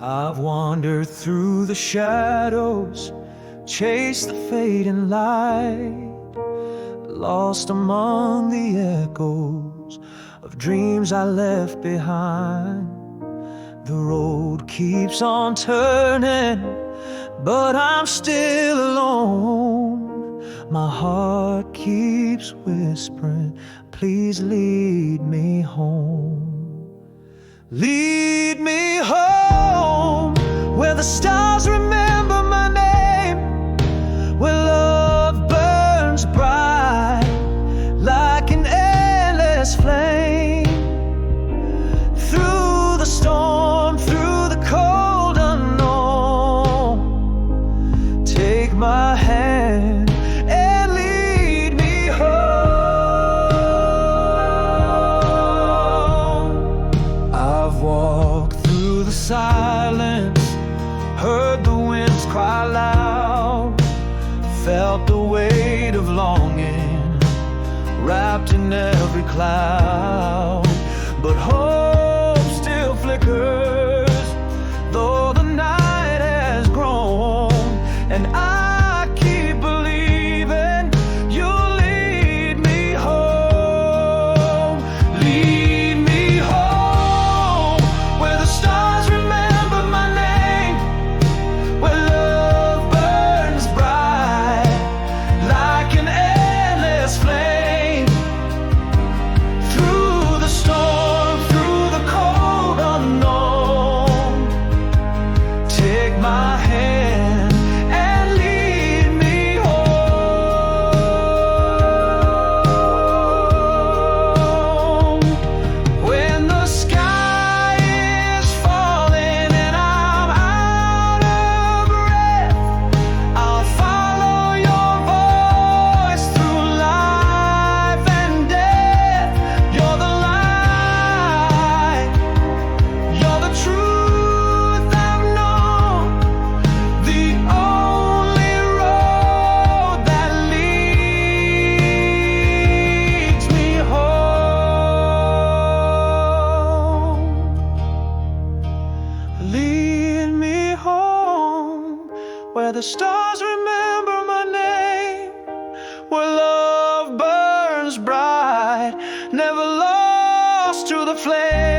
I've wandered through the shadows, chased the fading light, lost among the echoes of dreams I left behind. The road keeps on turning, but I'm still alone. My heart keeps whispering, please lead me home. Lead me home, where the stars remember my name, where love burns bright like an endless flame. Through the storm, through the cold unknown, take my hand and lead me home. I've walked through the silence, heard the winds cry loud, felt the weight of longing wrapped in every cloud. But hope still flickers, though the night has grown, and I keep believing you'll lead me home. Lead me home, where the stars remember my name, where love burns bright like an endless flame. Through the storm, through the cold unknown, take my hand and lead me home. When the sky is falling and I'm out of breath, I'll follow your voice through life and death. You're the light, you're the truth I've known, the only road that leads me home. Lead me home, where the stars remember my name, where love burns bright, never lost to the flame.